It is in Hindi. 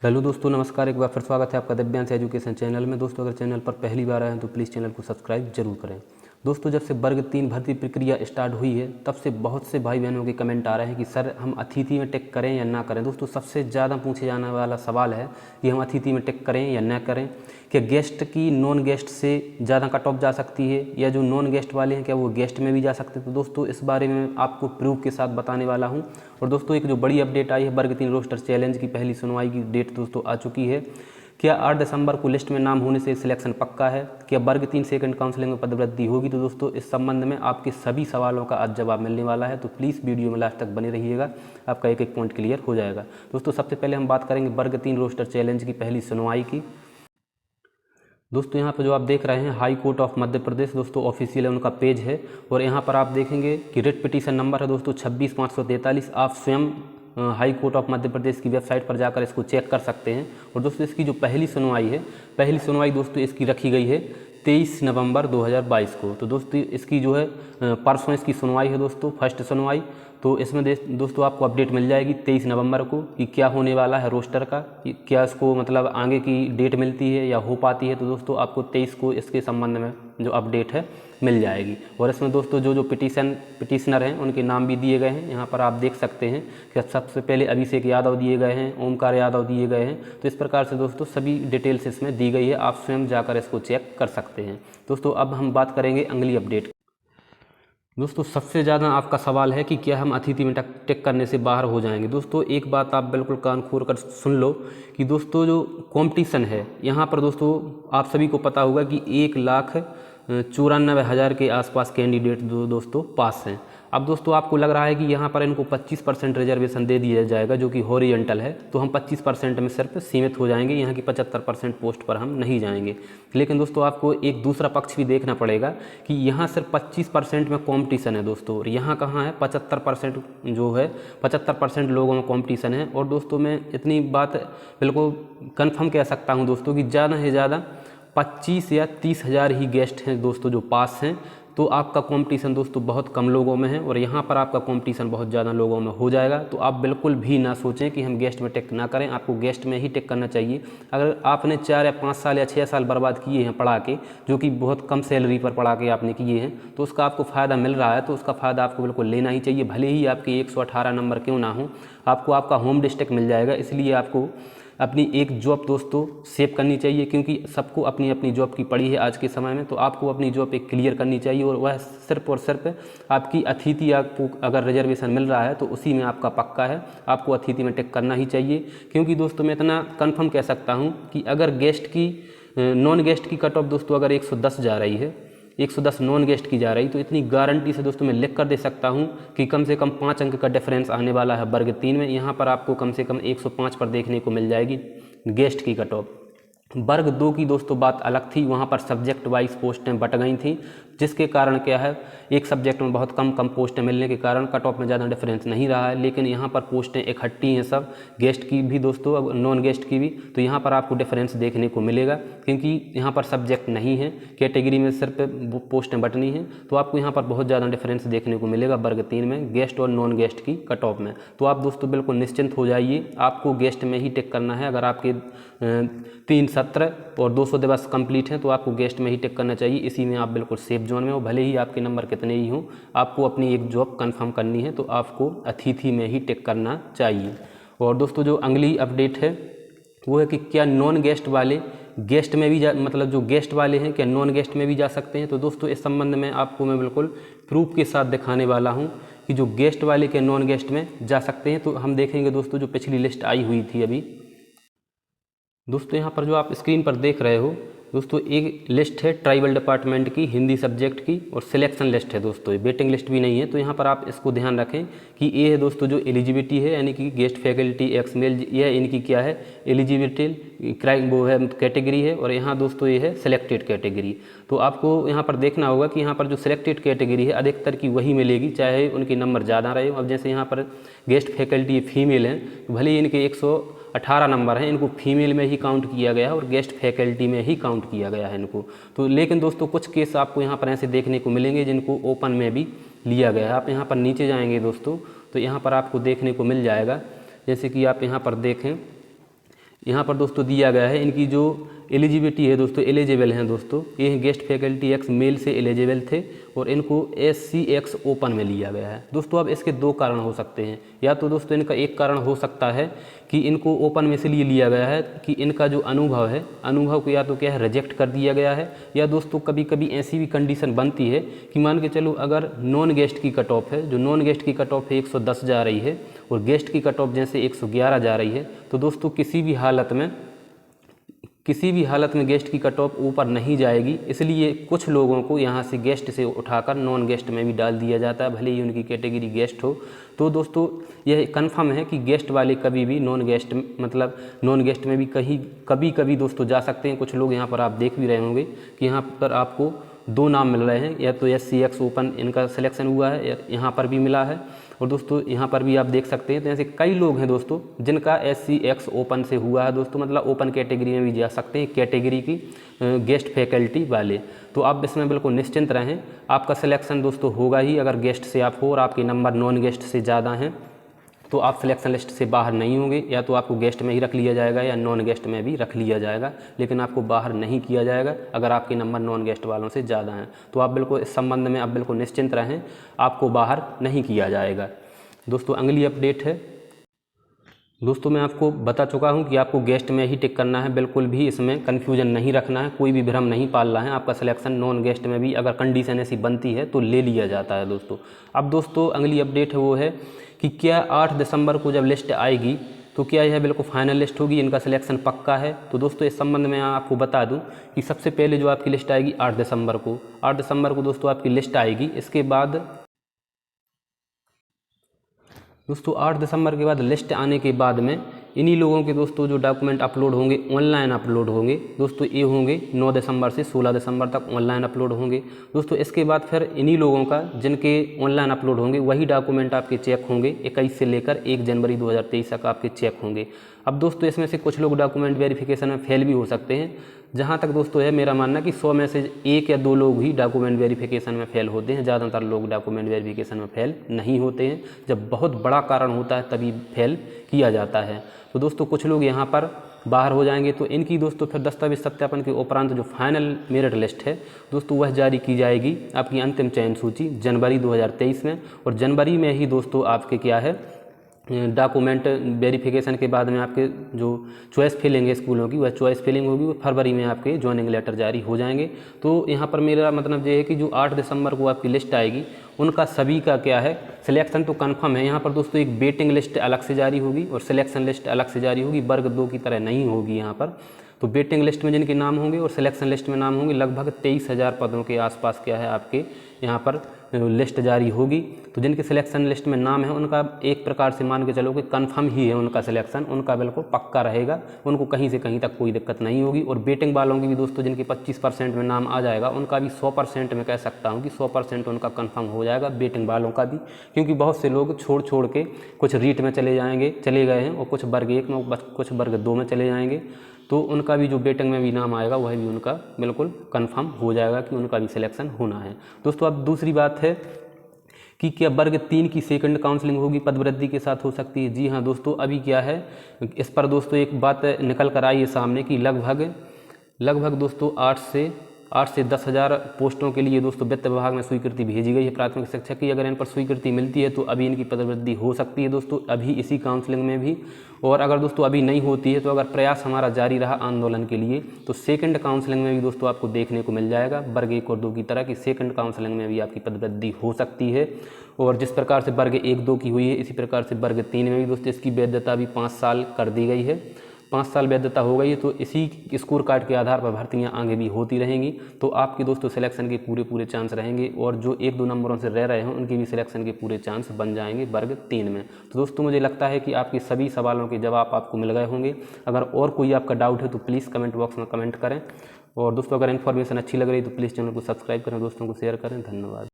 हेलो दोस्तों, नमस्कार। एक बार फिर स्वागत है आपका दिव्यांश एजुकेशन चैनल में। दोस्तों, अगर चैनल पर पहली बार आए हैं तो प्लीज़ चैनल को सब्सक्राइब जरूर करें। दोस्तों, जब से वर्ग 3 भर्ती प्रक्रिया स्टार्ट हुई है तब से बहुत से भाई बहनों के कमेंट आ रहे हैं कि सर हम अतिथि में टिक करें या ना करें। दोस्तों, सबसे ज़्यादा पूछे जाने वाला सवाल है कि हम अतिथि में टिक करें या ना करें। क्या गेस्ट की नॉन गेस्ट से ज़्यादा कट ऑफ जा सकती है, या जो नॉन गेस्ट वाले हैं क्या वो गेस्ट में भी जा सकते हैं। तो दोस्तों, इस बारे में आपको प्रूफ के साथ बताने वाला हूं। और दोस्तों, एक जो बड़ी अपडेट आई है, वर्ग 3 रोस्टर चैलेंज की पहली सुनवाई की डेट दोस्तों आ चुकी है। क्या 8 दिसंबर को लिस्ट में नाम होने से सिलेक्शन पक्का है? क्या वर्ग 3 सेकंड काउंसलिंग में पदवृद्धि होगी? तो दोस्तों, इस संबंध में आपके सभी सवालों का आज जवाब मिलने वाला है, तो प्लीज़ वीडियो में लास्ट तक बने रहिएगा, आपका एक एक पॉइंट क्लियर हो जाएगा। दोस्तों, सबसे पहले हम बात करेंगे वर्ग 3 रोस्टर चैलेंज की पहली सुनवाई की। दोस्तों, यहाँ पर जो आप देख रहे हैं high court of Madhya Pradesh, दोस्तों ऑफिशियल है उनका पेज है। और यहाँ पर आप देखेंगे कि रिट पिटीशन नंबर है दोस्तों 26,543। आप स्वयं high court of Madhya Pradesh की वेबसाइट पर जाकर इसको चेक कर सकते हैं। और दोस्तों, इसकी जो पहली सुनवाई है, पहली सुनवाई दोस्तों इसकी रखी गई है 23 नवंबर 2022 को। तो दोस्तों, इसकी जो है परसों इसकी सुनवाई है दोस्तों, फर्स्ट सुनवाई। तो इसमें दोस्तों आपको अपडेट मिल जाएगी 23 नवंबर को कि क्या होने वाला है रोस्टर का, क्या इसको मतलब आगे की डेट मिलती है या हो पाती है। तो दोस्तों, आपको 23 को इसके संबंध में जो अपडेट है मिल जाएगी। और इसमें दोस्तों जो पिटिशनर हैं उनके नाम भी दिए गए हैं। यहाँ पर आप देख सकते हैं कि सबसे पहले अभिषेक यादव दिए गए हैं, ओमकार यादव दिए गए हैं। तो इस प्रकार से दोस्तों सभी डिटेल्स इसमें दी गई है, आप स्वयं जाकर इसको चेक कर सकते हैं। दोस्तों, अब हम बात करेंगे अगली अपडेट। दोस्तों, सबसे ज़्यादा आपका सवाल है कि क्या हम अतिथि में टिक करने से बाहर हो जाएंगे। दोस्तों, एक बात आप बिल्कुल कान खोल कर सुन लो कि दोस्तों जो कंपटीशन है यहाँ पर दोस्तों आप सभी को पता होगा कि 1,94,000 के आसपास कैंडिडेट दोस्तों पास हैं। अब दोस्तों आपको लग रहा है कि यहाँ पर इनको 25% रिजर्वेशन दे दिया जाएगा जो कि हॉरिजॉन्टल है, तो हम 25% में सिर्फ सीमित हो जाएंगे, यहाँ की 75% पोस्ट पर हम नहीं जाएंगे। लेकिन दोस्तों आपको एक दूसरा पक्ष भी देखना पड़ेगा कि यहाँ सिर्फ 25% में कॉम्पिटिशन है दोस्तों, और यहाँ कहाँ है 75% जो है 75% लोगों में कॉम्पिटिशन है। और दोस्तों, मैं इतनी बात बिल्कुल कन्फर्म कह सकता हूँ दोस्तों कि ज़्यादा से ज़्यादा 25 या 30 हज़ार ही गेस्ट हैं दोस्तों जो पास हैं। तो आपका कंपटीशन दोस्तों बहुत कम लोगों में है, और यहाँ पर आपका कंपटीशन बहुत ज़्यादा लोगों में हो जाएगा। तो आप बिल्कुल भी ना सोचें कि हम गेस्ट में टिक ना करें, आपको गेस्ट में ही टिक करना चाहिए। अगर आपने 4 या 5 साल या 6 साल बर्बाद किए हैं पढ़ा के, जो कि बहुत कम सैलरी पर पढ़ा के आपने किए हैं, तो उसका आपको फ़ायदा मिल रहा है, तो उसका फ़ायदा आपको बिल्कुल लेना ही चाहिए। भले ही आपके 118 नंबर क्यों ना हो, आपको आपका होम डिस्ट्रिक्ट मिल जाएगा। इसलिए आपको अपनी एक जॉब दोस्तों सेव करनी चाहिए, क्योंकि सबको अपनी अपनी जॉब की पड़ी है आज के समय में। तो आपको अपनी जॉब एक क्लियर करनी चाहिए, और वह सिर्फ और सिर्फ आपकी अतिथि आपको अगर रिजर्वेशन मिल रहा है तो उसी में आपका पक्का है, आपको अतिथि में टिक करना ही चाहिए। क्योंकि दोस्तों मैं इतना कन्फर्म कह सकता हूँ कि अगर गेस्ट की नॉन गेस्ट की कट ऑफ दोस्तों अगर 110 जा रही है, 110 नॉन गेस्ट की जा रही, तो इतनी गारंटी से दोस्तों मैं लिख कर दे सकता हूं कि कम से कम 5 अंक का डिफरेंस आने वाला है वर्ग 3 में। यहाँ पर आपको कम से कम 105 पर देखने को मिल जाएगी गेस्ट की कट ऑफ। वर्ग 2 की दोस्तों बात अलग थी, वहाँ पर सब्जेक्ट वाइज पोस्टें बट गई थी, जिसके कारण क्या है एक सब्जेक्ट में बहुत कम पोस्टें मिलने के कारण कट ऑफ में ज़्यादा डिफरेंस नहीं रहा है। लेकिन यहाँ पर पोस्टें इकट्ठी हैं सब, गेस्ट की भी दोस्तों नॉन गेस्ट की भी, तो यहाँ पर आपको डिफरेंस देखने को मिलेगा, क्योंकि यहाँ पर सब्जेक्ट नहीं है, कैटेगरी में सिर्फ पोस्टें बटनी हैं। तो आपको यहाँ पर बहुत ज़्यादा डिफरेंस देखने को मिलेगा वर्ग 3 में गेस्ट और नॉन गेस्ट की कट ऑफ में। तो आप दोस्तों बिल्कुल निश्चिंत हो जाइए, आपको गेस्ट में ही टिक करना है। अगर आपके 3 सत्र और 200 दिवस कंप्लीट हैं तो आपको गेस्ट में ही टिक करना चाहिए, इसी में आप बिल्कुल सेफ जोन में हो। भले ही आपके नंबर कितने ही हों, आपको अपनी एक जॉब कंफर्म करनी है, तो आपको अतिथि में ही टिक करना चाहिए। और दोस्तों जो अगली अपडेट है वो है कि क्या नॉन गेस्ट वाले गेस्ट में भी मतलब जो गेस्ट वाले हैं क्या नॉन गेस्ट में भी जा सकते हैं। तो दोस्तों इस संबंध में आपको मैं बिल्कुल प्रूफ के साथ दिखाने वाला हूं कि जो गेस्ट वाले के नॉन गेस्ट में जा सकते हैं। तो हम देखेंगे दोस्तों जो पिछली लिस्ट आई हुई थी अभी, दोस्तों यहाँ पर जो आप स्क्रीन पर देख रहे हो दोस्तों, एक लिस्ट है ट्राइबल डिपार्टमेंट की हिंदी सब्जेक्ट की, और सिलेक्शन लिस्ट है दोस्तों, ये वेटिंग लिस्ट भी नहीं है। तो यहाँ पर आप इसको ध्यान रखें कि ये है दोस्तों जो एलिजिबिलिटी है, यानी कि गेस्ट फैकल्टी एक्स मेल, यह इनकी क्या है एलिजिबिलिटी वो है कैटेगरी है, और यहाँ दोस्तों ये है सिलेक्टेड कैटेगरी। तो आपको यहाँ पर देखना होगा कि यहाँ पर जो सिलेक्टेड कैटेगरी है अधिकतर की वही मिलेगी, चाहे उनके नंबर ज़्यादा रहे। अब जैसे यहाँ पर गेस्ट फैकल्टी फीमेल हैं, तो भले ही इनके 118 नंबर हैं, इनको फीमेल में ही काउंट किया गया है और गेस्ट फैकल्टी में ही काउंट किया गया है इनको। तो लेकिन दोस्तों कुछ केस आपको यहाँ पर ऐसे देखने को मिलेंगे जिनको ओपन में भी लिया गया है। आप यहाँ पर नीचे जाएंगे दोस्तों तो यहाँ पर आपको देखने को मिल जाएगा, जैसे कि आप यहाँ पर देखें यहाँ पर दोस्तों दिया गया है इनकी जो एलिजिबिलिटी है दोस्तों, एलिजिबल हैं दोस्तों, ये गेस्ट फैकल्टी एक्स मेल से एलिजिबल थे और इनको SC X ओपन में लिया गया है दोस्तों। अब इसके दो कारण हो सकते हैं, या तो दोस्तों इनका एक कारण हो सकता है कि इनको ओपन में इसलिए लिया गया है कि इनका जो अनुभव है, अनुभव को या तो क्या है रिजेक्ट कर दिया गया है, या दोस्तों कभी कभी ऐसी भी कंडीशन बनती है कि मान के चलो अगर नॉन गेस्ट की कट ऑफ है, जो नॉन गेस्ट की कट ऑफ है 110 जा रही है और गेस्ट की कट ऑफ जैसे 111 जा रही है, तो दोस्तों किसी भी हालत में गेस्ट की कट ऑफ ऊपर नहीं जाएगी, इसलिए कुछ लोगों को यहाँ से गेस्ट से उठाकर नॉन गेस्ट में भी डाल दिया जाता है, भले ही उनकी कैटेगरी गेस्ट हो। तो दोस्तों यह कंफर्म है कि गेस्ट वाले कभी भी नॉन गेस्ट में भी कभी कभी दोस्तों जा सकते हैं। कुछ लोग यहाँ पर आप देख भी रहे होंगे कि यहाँ पर आपको दो नाम मिल रहे हैं, या तो SC X ओपन इनका सिलेक्शन हुआ है, यहाँ पर भी मिला है, और दोस्तों यहाँ पर भी आप देख सकते हैं। तो ऐसे कई लोग हैं दोस्तों जिनका SC X ओपन से हुआ है दोस्तों, मतलब ओपन कैटेगरी में भी जा सकते हैं, कैटेगरी की गेस्ट फैकल्टी वाले। तो आप इसमें बिल्कुल निश्चिंत रहें, आपका सिलेक्शन दोस्तों होगा ही। अगर गेस्ट से आप हो और आपके नंबर नॉन गेस्ट से ज़्यादा हैं तो आप सिलेक्शन लिस्ट से बाहर नहीं होंगे, या तो आपको गेस्ट में ही रख लिया जाएगा या नॉन गेस्ट में भी रख लिया जाएगा, लेकिन आपको बाहर नहीं किया जाएगा अगर आपके नंबर नॉन गेस्ट वालों से ज़्यादा हैं। तो आप बिल्कुल इस संबंध में आप बिल्कुल निश्चिंत रहें, आपको बाहर नहीं किया जाएगा। दोस्तों अगली अपडेट है दोस्तों, मैं आपको बता चुका हूं कि आपको गेस्ट में ही टिक करना है, बिल्कुल भी इसमें कन्फ्यूजन नहीं रखना है, कोई भी भ्रम नहीं पालना है। आपका सिलेक्शन नॉन गेस्ट में भी अगर कंडीशन ऐसी बनती है तो ले लिया जाता है दोस्तों। अब दोस्तों अगली अपडेट है वो है कि क्या 8 दिसंबर को जब लिस्ट आएगी तो क्या यह बिल्कुल फाइनल लिस्ट होगी, इनका सिलेक्शन पक्का है। तो दोस्तों इस संबंध में आपको बता दूं कि सबसे पहले जो आपकी लिस्ट आएगी 8 दिसंबर को दोस्तों आपकी लिस्ट आएगी। इसके बाद दोस्तों 8 दिसंबर के बाद लिस्ट आने के बाद में इन्हीं लोगों के दोस्तों जो डॉक्यूमेंट अपलोड होंगे, ऑनलाइन अपलोड होंगे दोस्तों, ये होंगे 9 दिसंबर से 16 दिसंबर तक ऑनलाइन अपलोड होंगे दोस्तों। इसके बाद फिर इन्हीं लोगों का जिनके ऑनलाइन अपलोड होंगे वही डॉक्यूमेंट आपके चेक होंगे 21 से लेकर 1 जनवरी 2023 तक आपके चेक होंगे। अब दोस्तों इसमें से कुछ लोग डॉक्यूमेंट वेरिफिकेशन में फेल भी हो सकते हैं। जहाँ तक दोस्तों है मेरा मानना कि 100 में से 1 या 2 लोग ही डॉक्यूमेंट वेरिफिकेशन में फेल होते हैं, ज़्यादातर लोग डॉक्यूमेंट वेरिफिकेशन में फेल नहीं होते हैं। जब बहुत बड़ा कारण होता है तभी फेल किया जाता है। तो दोस्तों कुछ लोग यहाँ पर बाहर हो जाएंगे, तो इनकी दोस्तों फिर दस्तावेज सत्यापन के उपरांत जो फाइनल मेरिट लिस्ट है दोस्तों वह जारी की जाएगी, आपकी अंतिम चयन सूची जनवरी 2023 में। और जनवरी में ही दोस्तों आपके क्या है डॉक्यूमेंट वेरिफिकेशन के बाद में आपके जो चॉइस फिलिंग है स्कूलों की, वह चॉइस फिलिंग होगी, वो फरवरी में आपके ज्वाइनिंग लेटर जारी हो जाएंगे। तो यहाँ पर मेरा मतलब ये है कि जो 8 दिसंबर को आपकी लिस्ट आएगी उनका सभी का क्या है सिलेक्शन तो कंफर्म है। यहाँ पर दोस्तों एक वेटिंग लिस्ट अलग से जारी होगी और सिलेक्शन लिस्ट अलग से जारी होगी, वर्ग 2 की तरह नहीं होगी यहाँ पर। तो वेटिंग लिस्ट में जिनके नाम होंगे और सिलेक्शन लिस्ट में नाम होंगे, लगभग 23,000 पदों के आसपास क्या है आपके यहाँ पर लिस्ट जारी होगी। तो जिनके सिलेक्शन लिस्ट में नाम है उनका एक प्रकार से मान के चलो कि कंफर्म ही है, उनका सिलेक्शन उनका बिल्कुल पक्का रहेगा, उनको कहीं से कहीं तक कोई दिक्कत नहीं होगी। और वेटिंग वालों की भी दोस्तों जिनके 25% में नाम आ जाएगा उनका भी 100% में कह सकता हूँ कि 100% उनका कंफर्म हो जाएगा, वेटिंग वालों का भी। क्योंकि बहुत से लोग छोड़ के कुछ रीट में चले गए हैं और कुछ वर्ग 1 में, कुछ वर्ग 2 में चले जाएंगे, तो उनका भी जो वेटिंग में भी नाम आएगा वह भी उनका बिल्कुल कंफर्म हो जाएगा कि उनका भी सिलेक्शन होना है दोस्तों। अब दूसरी बात है कि क्या वर्ग 3 की सेकंड काउंसलिंग होगी, पदवृद्धि के साथ हो सकती है। जी हाँ दोस्तों, अभी क्या है इस पर दोस्तों एक बात निकल कर आई है सामने कि लगभग दोस्तों 8 से 10,000 पोस्टों के लिए दोस्तों वित्त विभाग में स्वीकृति भेजी गई है प्राथमिक शिक्षक की। अगर इन पर स्वीकृति मिलती है तो अभी इनकी पदवृद्धि हो सकती है दोस्तों, अभी इसी काउंसलिंग में भी। और अगर दोस्तों अभी नहीं होती है तो अगर प्रयास हमारा जारी रहा आंदोलन के लिए तो सेकंड काउंसलिंग में भी दोस्तों आपको देखने को मिल जाएगा, वर्ग 1 और 2 की तरह की सेकंड काउंसलिंग में भी आपकी पदवृद्धि हो सकती है। और जिस प्रकार से वर्ग 1, 2 की हुई है इसी प्रकार से वर्ग 3 में भी दोस्तों इसकी वैधता भी 5 साल कर दी गई है, 5 साल वैधता हो गई है। तो इसी स्कोर कार्ड के आधार पर भर्तियां आगे भी होती रहेंगी, तो आपके दोस्तों सिलेक्शन के पूरे चांस रहेंगे। और जो 1-2 नंबरों से रह रहे हैं उनके भी सिलेक्शन के पूरे चांस बन जाएंगे वर्ग 3 में। तो दोस्तों मुझे लगता है कि आपके सभी सवालों के जवाब आपको मिल गए होंगे। अगर और कोई आपका डाउट है तो प्लीज़ कमेंट बॉक्स में कमेंट करें। और दोस्तों अगर इन्फॉर्मेशन अच्छी लग रही है तो प्लीज़ चैनल को सब्सक्राइब करें, दोस्तों को शेयर करें। धन्यवाद।